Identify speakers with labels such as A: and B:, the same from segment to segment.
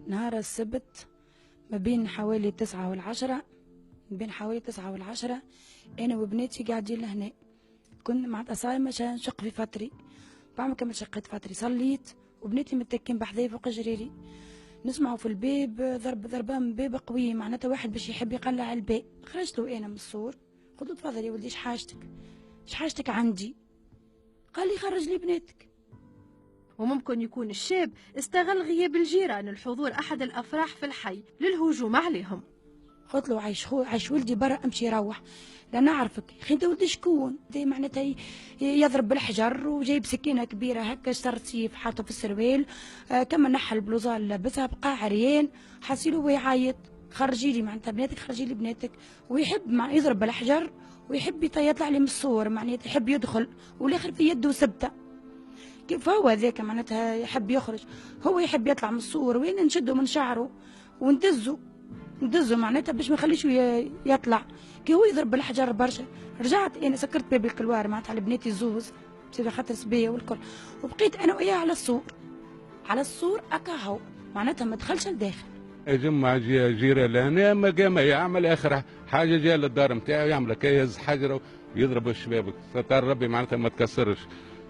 A: نهار السبت ما بين حوالي 9 و10، أنا وبناتي قاعدين لهنا. كنا مع صايمة نشق في فطري، بعد ما كملت شقيت فطري صليت وبناتي متكين بحذايا فوق جريري، نسمعوا في الباب ضربان من باب قوي، معناتها واحد باش يحب يقلع الباب. خرجت له أنا من السور، قلت له تفضل يا ولدي، ايش حاجتك عندي؟ قال لي خرج لي بناتك.
B: وممكن يكون الشاب استغل غياب الجيران لحضور أحد الأفراح في الحي للهجوم عليهم.
A: قلت له عايش ولدي برا، امشي روح، لا نعرفك. خي انت ولدي شكون؟ معناتها يضرب بالحجر وجايب سكينه كبيره هكا، شر سيف حاطه في السروال، كما نحى البلوزه اللي لابسها بقى عريان، حاسيلو هو يعيط خرجي لي معناتها بناتك، خرجي لي بناتك. ويحب يضرب بالحجر ويحب يطلع لي من الصور، معناتها يحب يدخل والاخر في يده سبته. كيف هو ذاك معناتها يحب يخرج، هو يحب يطلع من الصور، وين نشده من شعره وندزه معناتها باش ما يخليش يطلع. كي هو يضرب بالحجر برشا، رجعت انا سكرت باب الكلوار معناتها على بناتي الزوز بسبب خاطر سبيه والكل، وبقيت انا وياه على السور اكاهو، معناتها ما دخلش لداخل.
C: جمع جيرة لهنا ما قام يعمل اخر حاجه، جاء للدار نتاعو يعمل كيز حجره ويضرب الشباب، ستار ربي معناتها ما تكسرش،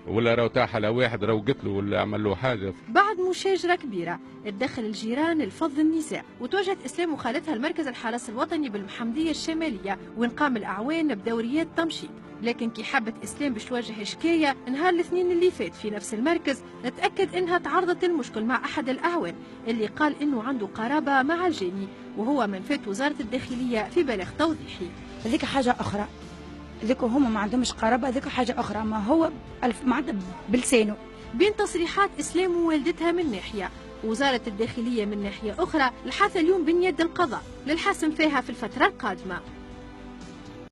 C: ولا راهو تاح على واحد راهو قتله ولا عمل له حاجه.
B: بعد مشاجره كبيره تدخل الجيران لفض النزاع، وتوجهت اسلام وخالتها المركز الحرس الوطني بالمحمديه الشماليه، وين قام الاعوان بدوريات تمشيط. لكن كي حبت اسلام باش توجه شكايه نهار الاثنين اللي فات في نفس المركز، تاكد انها تعرضت للمشكل مع احد الاعوان اللي قال انه عنده قرابه مع الجاني، وهو من فات وزاره الداخليه في بلاغ توضيحي.
A: هذيك حاجه اخرى، ذيك هما ما عندهمش قرابه، ذيك حاجه اخرى، ما هو معناتها بلسانه.
B: بين تصريحات اسلام ووالدتها من ناحيه، وزاره الداخليه من ناحيه اخرى، الحث اليوم بين يد القضاء للحسم فيها في الفتره القادمه.